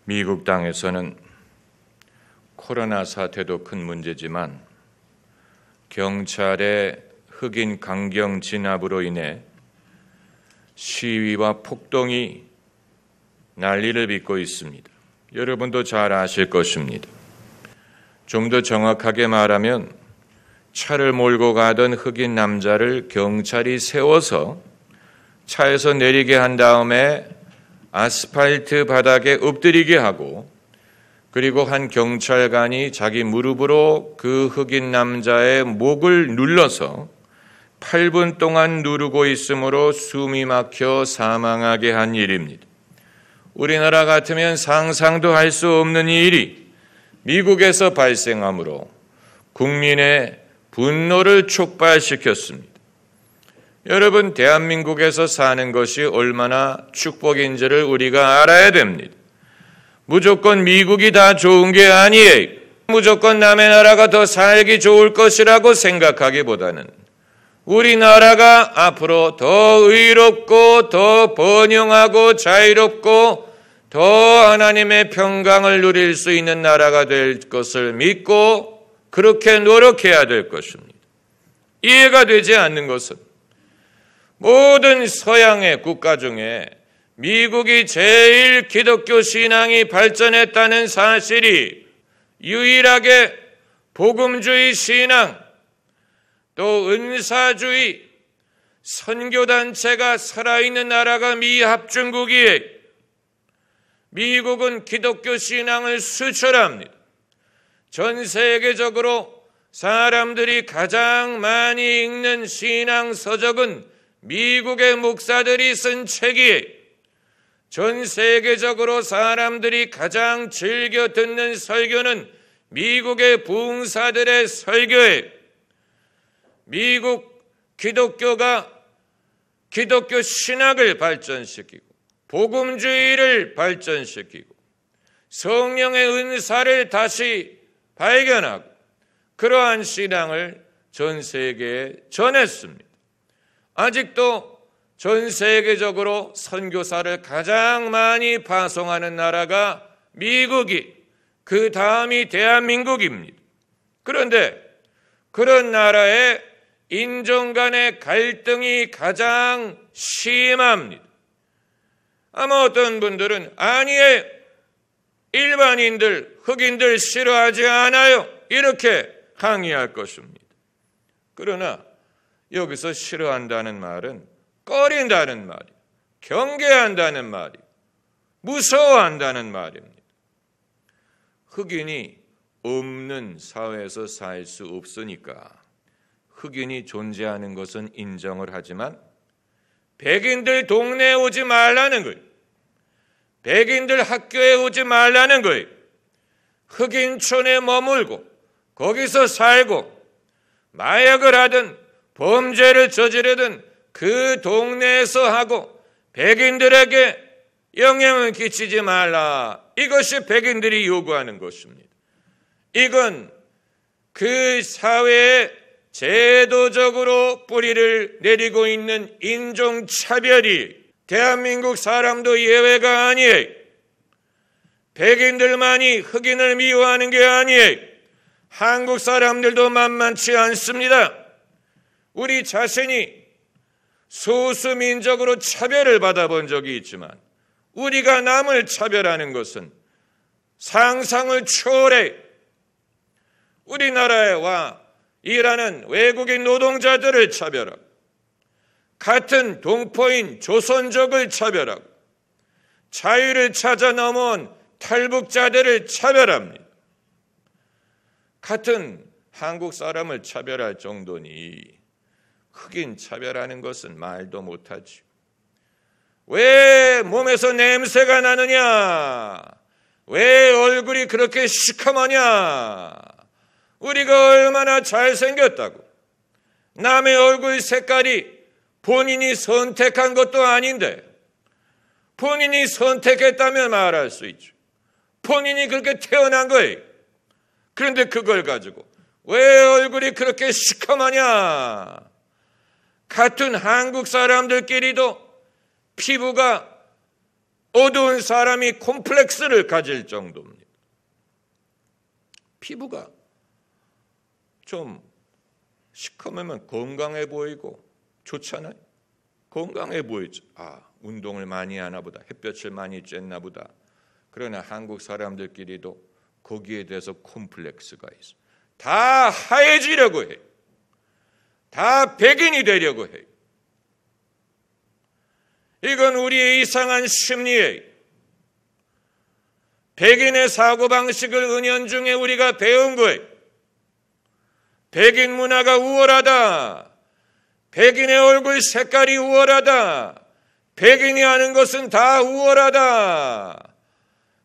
미국 땅에서는 코로나 사태도 큰 문제지만 경찰의 흑인 강경 진압으로 인해 시위와 폭동이 난리를 빚고 있습니다. 여러분도 잘 아실 것입니다. 좀 더 정확하게 말하면 차를 몰고 가던 흑인 남자를 경찰이 세워서 차에서 내리게 한 다음에 아스팔트 바닥에 엎드리게 하고, 그리고 한 경찰관이 자기 무릎으로 그 흑인 남자의 목을 눌러서 8분 동안 누르고 있으므로 숨이 막혀 사망하게 한 일입니다. 우리나라 같으면 상상도 할 수 없는 일이 미국에서 발생하므로 국민의 분노를 촉발시켰습니다. 여러분, 대한민국에서 사는 것이 얼마나 축복인지를 우리가 알아야 됩니다. 무조건 미국이 다 좋은 게 아니에요. 무조건 남의 나라가 더 살기 좋을 것이라고 생각하기보다는 우리나라가 앞으로 더 의롭고 더 번영하고 자유롭고 더 하나님의 평강을 누릴 수 있는 나라가 될 것을 믿고 그렇게 노력해야 될 것입니다. 이해가 되지 않는 것은 모든 서양의 국가 중에 미국이 제일 기독교 신앙이 발전했다는 사실이 유일하게 복음주의 신앙, 또 은사주의, 선교단체가 살아있는 나라가 미합중국이에요. 미국은 기독교 신앙을 수출합니다. 전 세계적으로 사람들이 가장 많이 읽는 신앙 서적은 미국의 목사들이 쓴 책이에요. 전 세계적으로 사람들이 가장 즐겨 듣는 설교는 미국의 부흥사들의 설교예요. 미국 기독교가 기독교 신학을 발전시키고 복음주의를 발전시키고 성령의 은사를 다시 발견하고 그러한 신앙을 전 세계에 전했습니다. 아직도 전 세계적으로 선교사를 가장 많이 파송하는 나라가 미국이, 그 다음이 대한민국입니다. 그런데 그런 나라에 인종 간의 갈등이 가장 심합니다. 아마 어떤 분들은 아니에요, 일반인들, 흑인들 싫어하지 않아요, 이렇게 항의할 것입니다. 그러나 여기서 싫어한다는 말은 꺼린다는 말이에요. 경계한다는 말이에요. 무서워한다는 말입니다. 흑인이 없는 사회에서 살 수 없으니까 흑인이 존재하는 것은 인정을 하지만 백인들 동네에 오지 말라는 거예요. 백인들 학교에 오지 말라는 거예요. 흑인촌에 머물고 거기서 살고 마약을 하든 범죄를 저지르든 그 동네에서 하고 백인들에게 영향을 끼치지 말라. 이것이 백인들이 요구하는 것입니다. 이건 그 사회에 제도적으로 뿌리를 내리고 있는 인종차별이 대한민국 사람도 예외가 아니에요. 백인들만이 흑인을 미워하는 게 아니에요. 한국 사람들도 만만치 않습니다. 우리 자신이 소수민족으로 차별을 받아본 적이 있지만 우리가 남을 차별하는 것은 상상을 초월해. 우리나라에 와 일하는 외국인 노동자들을 차별하고 같은 동포인 조선족을 차별하고 자유를 찾아 넘어온 탈북자들을 차별합니다. 같은 한국 사람을 차별할 정도니 흑인 차별하는 것은 말도 못하지. 왜 몸에서 냄새가 나느냐? 왜 얼굴이 그렇게 시커머냐? 우리가 얼마나 잘생겼다고. 남의 얼굴 색깔이 본인이 선택한 것도 아닌데 본인이 선택했다면 말할 수 있죠. 본인이 그렇게 태어난 거예요. 그런데 그걸 가지고 왜 얼굴이 그렇게 시커머냐? 같은 한국 사람들끼리도 피부가 어두운 사람이 콤플렉스를 가질 정도입니다. 피부가 좀 시커매면 건강해 보이고 좋잖아요. 건강해 보이죠. 운동을 많이 하나 보다. 햇볕을 많이 쬐나 보다. 그러나 한국 사람들끼리도 거기에 대해서 콤플렉스가 있어요. 다 하얘지려고 해요. 다 백인이 되려고 해요. 이건 우리의 이상한 심리예요. 백인의 사고방식을 은연중에 우리가 배운 거예요. 백인 문화가 우월하다. 백인의 얼굴 색깔이 우월하다. 백인이 하는 것은 다 우월하다.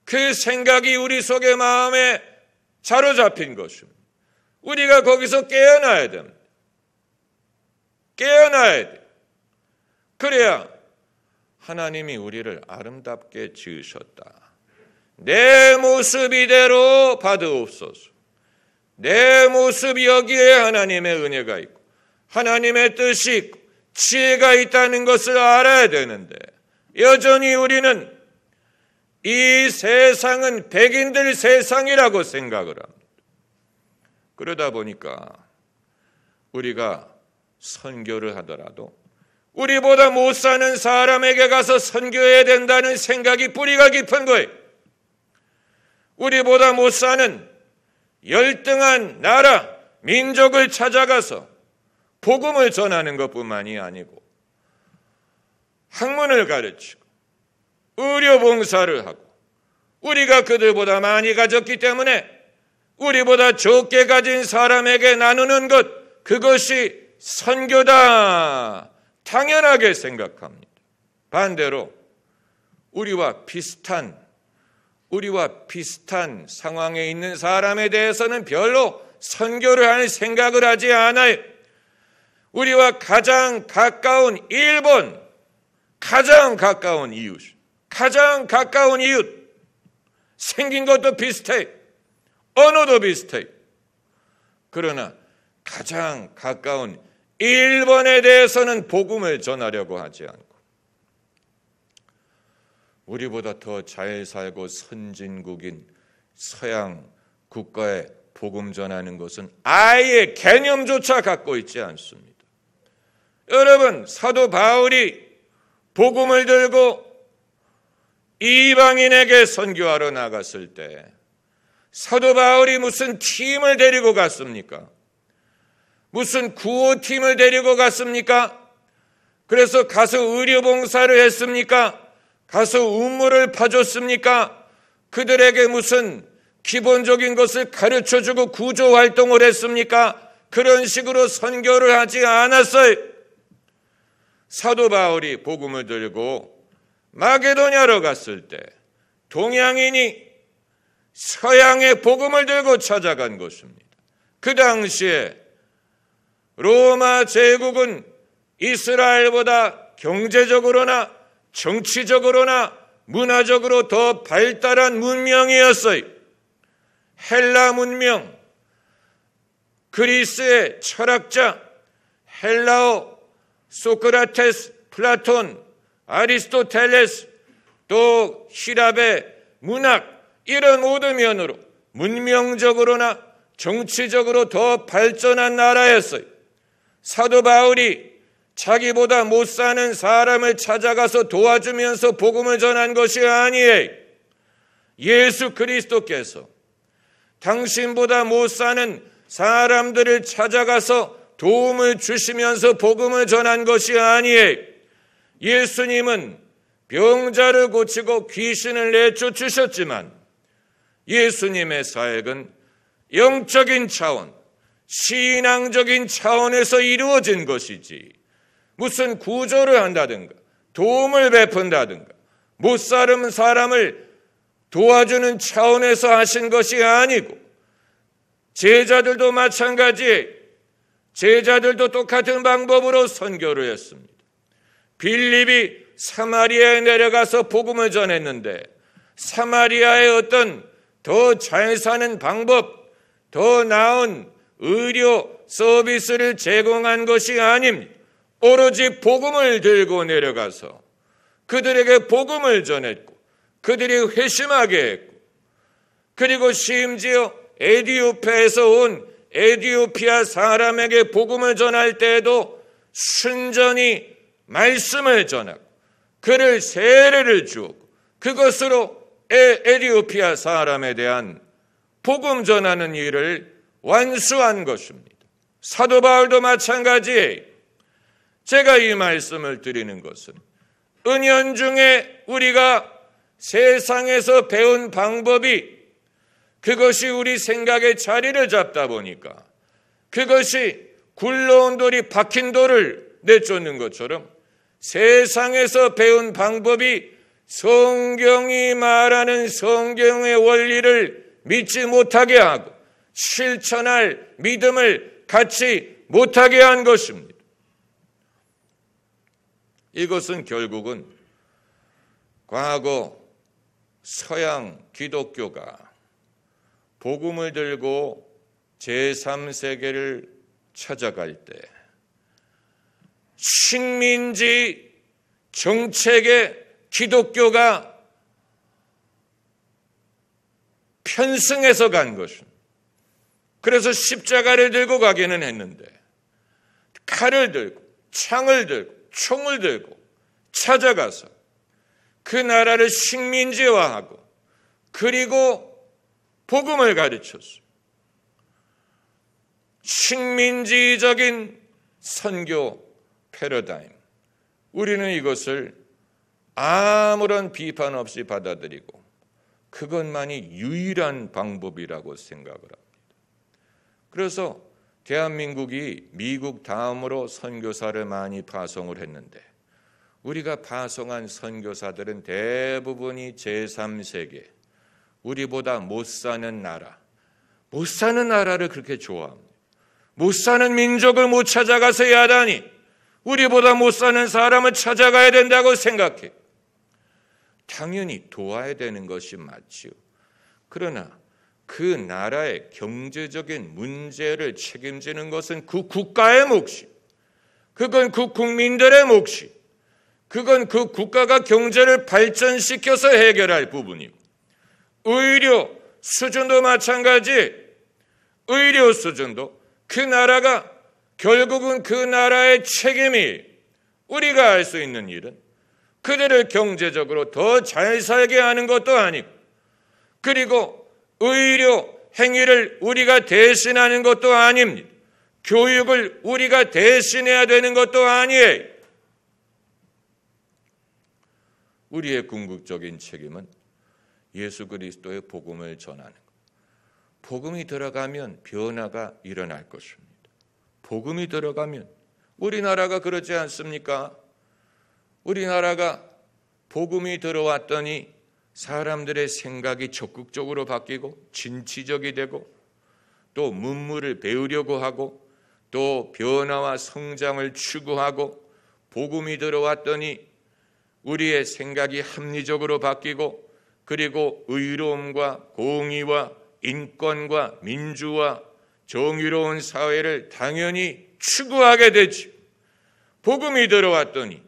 그 생각이 우리 속의 마음에 사로잡힌 것입니다. 우리가 거기서 깨어나야 됩니다. 깨어나야 돼. 그래야 하나님이 우리를 아름답게 지으셨다. 내 모습 이대로 받으옵소서. 내 모습 여기에 하나님의 은혜가 있고 하나님의 뜻이 있고 지혜가 있다는 것을 알아야 되는데 여전히 우리는 이 세상은 백인들 세상이라고 생각을 합니다. 그러다 보니까 우리가 선교를 하더라도 우리보다 못 사는 사람에게 가서 선교해야 된다는 생각이 뿌리가 깊은 거예요. 우리보다 못 사는 열등한 나라, 민족을 찾아가서 복음을 전하는 것뿐만이 아니고 학문을 가르치고 의료봉사를 하고 우리가 그들보다 많이 가졌기 때문에 우리보다 적게 가진 사람에게 나누는 것, 그것이 선교다. 당연하게 생각합니다. 반대로 우리와 비슷한 상황에 있는 사람에 대해서는 별로 선교를 할 생각을 하지 않아요. 우리와 가장 가까운 일본, 가장 가까운 이웃, 생긴 것도 비슷해, 언어도 비슷해. 그러나 가장 가까운 일본에 대해서는 복음을 전하려고 하지 않고 우리보다 더 잘 살고 선진국인 서양 국가에 복음 전하는 것은 아예 개념조차 갖고 있지 않습니다. 여러분, 사도 바울이 복음을 들고 이방인에게 선교하러 나갔을 때 사도 바울이 무슨 팀을 데리고 갔습니까? 무슨 구호팀을 데리고 갔습니까? 그래서 가서 의료봉사를 했습니까? 가서 우물을 파줬습니까? 그들에게 무슨 기본적인 것을 가르쳐주고 구조활동을 했습니까? 그런 식으로 선교를 하지 않았어요. 사도 바울이 복음을 들고 마게도냐로 갔을 때 동양인이 서양의 복음을 들고 찾아간 것입니다. 그 당시에 로마 제국은 이스라엘보다 경제적으로나 정치적으로나 문화적으로 더 발달한 문명이었어요. 헬라 문명, 그리스의 철학자, 헬라어, 소크라테스, 플라톤, 아리스토텔레스, 또希腊의 문학, 이런 모든 면으로 문명적으로나 정치적으로 더 발전한 나라였어요. 사도 바울이 자기보다 못 사는 사람을 찾아가서 도와주면서 복음을 전한 것이 아니에요. 예수 그리스도께서 당신보다 못 사는 사람들을 찾아가서 도움을 주시면서 복음을 전한 것이 아니에요. 예수님은 병자를 고치고 귀신을 내쫓으셨지만 예수님의 사역은 영적인 차원, 신앙적인 차원에서 이루어진 것이지 무슨 구조를 한다든가 도움을 베푼다든가 못 사는 사람을 도와주는 차원에서 하신 것이 아니고 제자들도 마찬가지예요. 제자들도 똑같은 방법으로 선교를 했습니다. 빌립이 사마리아에 내려가서 복음을 전했는데 사마리아의 어떤 더 잘 사는 방법, 더 나은 의료 서비스를 제공한 것이 아닙니다. 오로지 복음을 들고 내려가서 그들에게 복음을 전했고 그들이 회심하게 했고, 그리고 심지어 에티오피아에서 온 에티오피아 사람에게 복음을 전할 때에도 순전히 말씀을 전하고 그를 세례를 주었고, 그것으로 에티오피아 사람에 대한 복음 전하는 일을 완수한 것입니다. 사도 바울도 마찬가지예요. 제가 이 말씀을 드리는 것은 은연중에 우리가 세상에서 배운 방법이 그것이 우리 생각의 자리를 잡다 보니까 그것이 굴러온 돌이 박힌 돌을 내쫓는 것처럼 세상에서 배운 방법이 성경이 말하는 성경의 원리를 믿지 못하게 하고 실천할 믿음을 갖지 못하게 한 것입니다. 이것은 결국은 과거 서양 기독교가 복음을 들고 제3세계를 찾아갈 때 식민지 정책에 기독교가 편승해서 간 것입니다. 그래서 십자가를 들고 가기는 했는데 칼을 들고 창을 들고 총을 들고 찾아가서 그 나라를 식민지화하고 그리고 복음을 가르쳤어요. 식민지적인 선교 패러다임. 우리는 이것을 아무런 비판 없이 받아들이고 그것만이 유일한 방법이라고 생각을 합니다. 그래서 대한민국이 미국 다음으로 선교사를 많이 파송을 했는데 우리가 파송한 선교사들은 대부분이 제3세계, 우리보다 못 사는 나라, 못 사는 나라를 그렇게 좋아합니다. 못 사는 민족을 못 찾아가서 해야 하다니 우리보다 못 사는 사람을 찾아가야 된다고 생각해. 당연히 도와야 되는 것이 맞지요. 그러나 그 나라의 경제적인 문제를 책임지는 것은 그 국가의 몫이, 그건 그 국민들의 몫이, 그건 그 국가가 경제를 발전시켜서 해결할 부분이고, 의료 수준도 마찬가지. 의료 수준도 그 나라가 결국은 그 나라의 책임이, 우리가 할 수 있는 일은 그들을 경제적으로 더 잘 살게 하는 것도 아니고, 그리고 의료 행위를 우리가 대신하는 것도 아닙니다. 교육을 우리가 대신해야 되는 것도 아니에요. 우리의 궁극적인 책임은 예수 그리스도의 복음을 전하는 것. 복음이 들어가면 변화가 일어날 것입니다. 복음이 들어가면, 우리나라가 그렇지 않습니까? 우리나라가 복음이 들어왔더니 사람들의 생각이 적극적으로 바뀌고 진취적이 되고 또 문물을 배우려고 하고 또 변화와 성장을 추구하고, 복음이 들어왔더니 우리의 생각이 합리적으로 바뀌고 그리고 의로움과 공의와 인권과 민주와 정의로운 사회를 당연히 추구하게 되지. 복음이 들어왔더니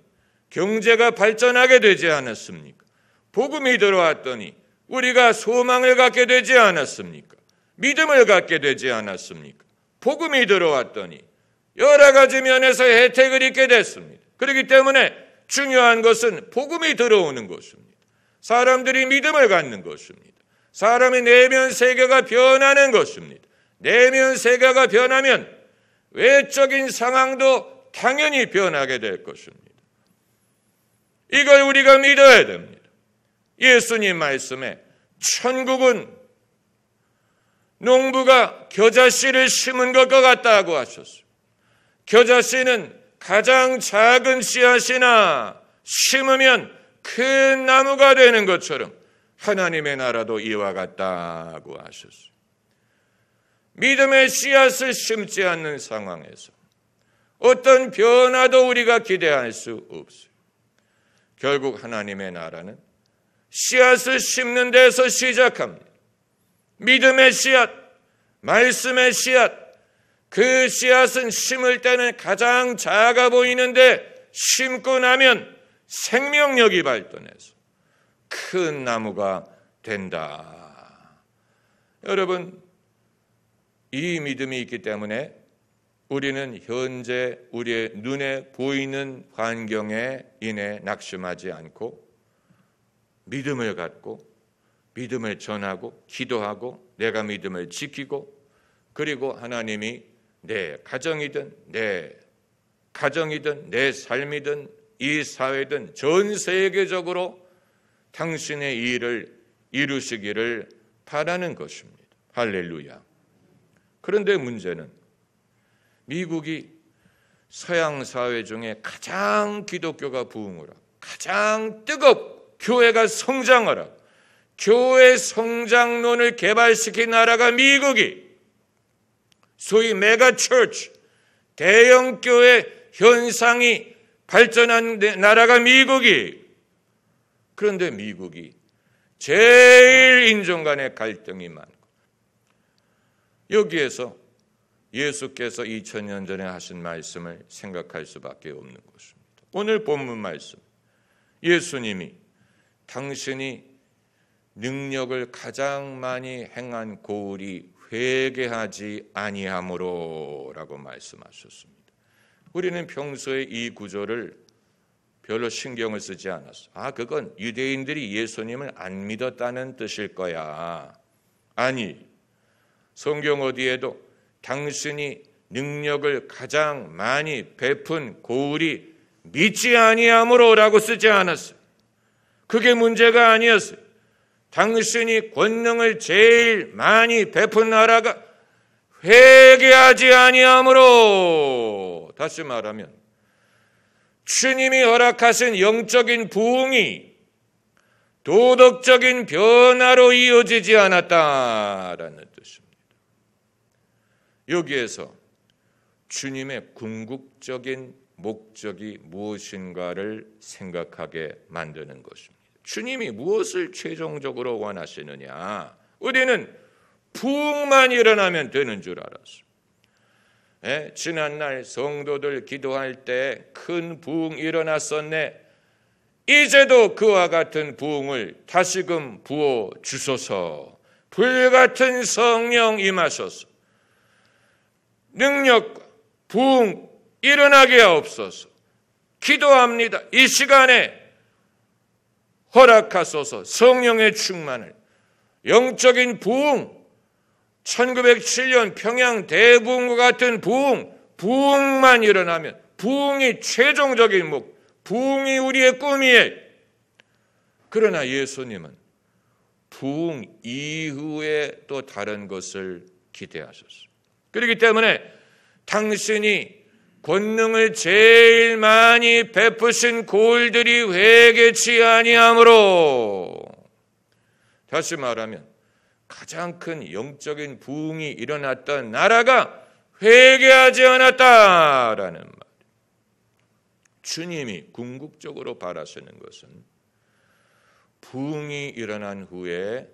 경제가 발전하게 되지 않았습니까? 복음이 들어왔더니 우리가 소망을 갖게 되지 않았습니까? 믿음을 갖게 되지 않았습니까? 복음이 들어왔더니 여러 가지 면에서 혜택을 입게 됐습니다. 그렇기 때문에 중요한 것은 복음이 들어오는 것입니다. 사람들이 믿음을 갖는 것입니다. 사람의 내면 세계가 변하는 것입니다. 내면 세계가 변하면 외적인 상황도 당연히 변하게 될 것입니다. 이걸 우리가 믿어야 됩니다. 예수님 말씀에 천국은 농부가 겨자씨를 심은 것과 같다고 하셨어요. 겨자씨는 가장 작은 씨앗이나 심으면 큰 나무가 되는 것처럼 하나님의 나라도 이와 같다고 하셨어요. 믿음의 씨앗을 심지 않는 상황에서 어떤 변화도 우리가 기대할 수 없어요. 결국 하나님의 나라는 씨앗을 심는 데서 시작합니다. 믿음의 씨앗, 말씀의 씨앗, 그 씨앗은 심을 때는 가장 작아 보이는데 심고 나면 생명력이 발전해서 큰 나무가 된다. 여러분, 이 믿음이 있기 때문에 우리는 현재 우리의 눈에 보이는 환경에 인해 낙심하지 않고 믿음을 갖고 믿음을 전하고 기도하고 내가 믿음을 지키고 그리고 하나님이 내 가정이든 내 삶이든 이 사회든 전 세계적으로 당신의 일을 이루시기를 바라는 것입니다. 할렐루야. 그런데 문제는 미국이 서양 사회 중에 가장 기독교가 부흥을 하고 가장 뜨겁고 교회가 성장하라 교회 성장론을 개발시킨 나라가 미국이 소위 메가처치 대형 교회 현상이 발전한 나라가 미국이 그런데 미국이 제일 인종 간의 갈등이 많고 여기에서 예수께서 2000년 전에 하신 말씀을 생각할 수밖에 없는 것입니다. 오늘 본문 말씀 예수님이 당신이 능력을 가장 많이 행한 고을이 회개하지 아니함으로 라고 말씀하셨습니다. 우리는 평소에 이 구절을 별로 신경을 쓰지 않았어요. 그건 유대인들이 예수님을 안 믿었다는 뜻일 거야. 아니, 성경 어디에도 당신이 능력을 가장 많이 베푼 고을이 믿지 아니함으로 라고 쓰지 않았어요. 그게 문제가 아니었어요. 당신이 권능을 제일 많이 베푼 나라가 회개하지 아니함으로 다시 말하면 주님이 허락하신 영적인 부흥이 도덕적인 변화로 이어지지 않았다라는 뜻입니다. 여기에서 주님의 궁극적인 목적이 무엇인가를 생각하게 만드는 것입니다. 주님이 무엇을 최종적으로 원하시느냐? 우리는 부흥만 일어나면 되는 줄 알았어요. 지난날 성도들 기도할 때 큰 부흥 일어났었네. 이제도 그와 같은 부흥을 다시금 부어 주소서. 불같은 성령 임하소서. 능력과 부흥 일어나게 하옵소서. 기도합니다. 이 시간에 허락하소서. 성령의 충만을 영적인 부흥 1907년 평양 대부흥과 같은 부흥만 일어나면 부흥이 최종적인 부흥이 우리의 꿈이에요. 그러나 예수님은 부흥 이후에 또 다른 것을 기대하셨어요. 그렇기 때문에 당신이 권능을 제일 많이 베푸신 고을들이 회개치 아니함으로 다시 말하면 가장 큰 영적인 부흥이 일어났던 나라가 회개하지 않았다라는 말. 주님이 궁극적으로 바라시는 것은 부흥이 일어난 후에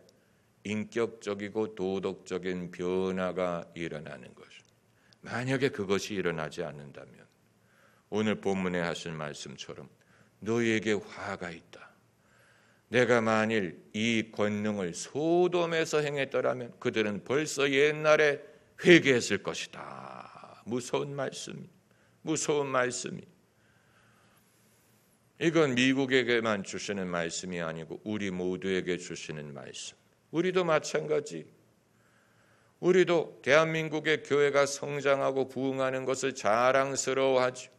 인격적이고 도덕적인 변화가 일어나는 것입니다. 만약에 그것이 일어나지 않는다면 오늘 본문에 하신 말씀처럼 너희에게 화가 있다. 내가 만일 이 권능을 소돔에서 행했더라면 그들은 벌써 옛날에 회개했을 것이다. 무서운 말씀이. 이건 미국에게만 주시는 말씀이 아니고 우리 모두에게 주시는 말씀. 우리도 마찬가지. 우리도 대한민국의 교회가 성장하고 부흥하는 것을 자랑스러워하죠.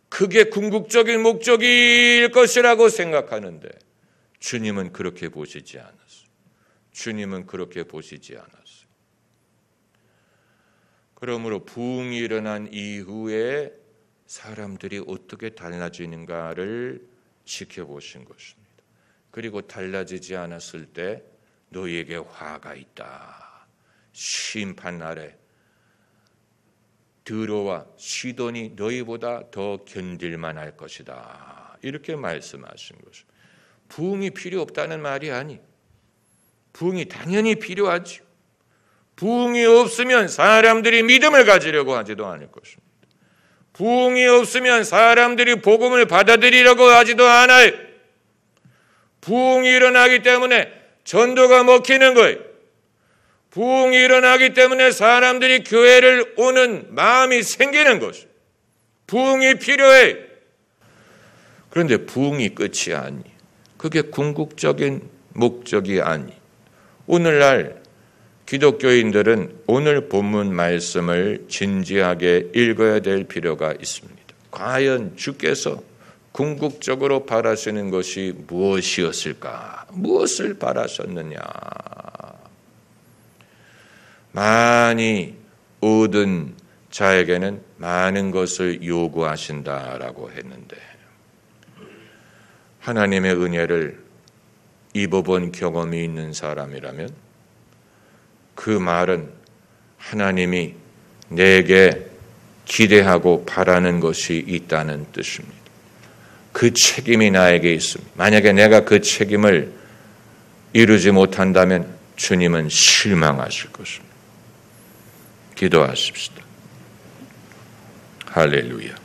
그게 궁극적인 목적일 것이라고 생각하는데 주님은 그렇게 보시지 않았어요. 그러므로 부흥이 일어난 이후에 사람들이 어떻게 달라지는가를 지켜보신 것입니다. 그리고 달라지지 않았을 때 너희에게 화가 있다. 심판 날에 드로와 시돈이 너희보다 더 견딜만 할 것이다. 이렇게 말씀하신 것입니다. 부흥이 필요 없다는 말이 아니. 부흥이 당연히 필요하지. 부흥이 없으면 사람들이 믿음을 가지려고 하지도 않을 것입니다. 부흥이 없으면 사람들이 복음을 받아들이려고 하지도 않아요. 부흥이 일어나기 때문에 전도가 먹히는 거예요. 부흥이 일어나기 때문에 사람들이 교회를 오는 마음이 생기는 것이에요. 부흥이 필요해. 그런데 부흥이 끝이 아니. 그게 궁극적인 목적이 아니. 오늘날 기독교인들은 오늘 본문 말씀을 진지하게 읽어야 될 필요가 있습니다. 과연 주께서 궁극적으로 바라시는 것이 무엇이었을까? 무엇을 바라셨느냐? 많이 얻은 자에게는 많은 것을 요구하신다라고 했는데 하나님의 은혜를 입어본 경험이 있는 사람이라면 그 말은 하나님이 내게 기대하고 바라는 것이 있다는 뜻입니다. 그 책임이 나에게 있습니다. 만약에 내가 그 책임을 이루지 못한다면 주님은 실망하실 것입니다. 기도하십시다. 할렐루야.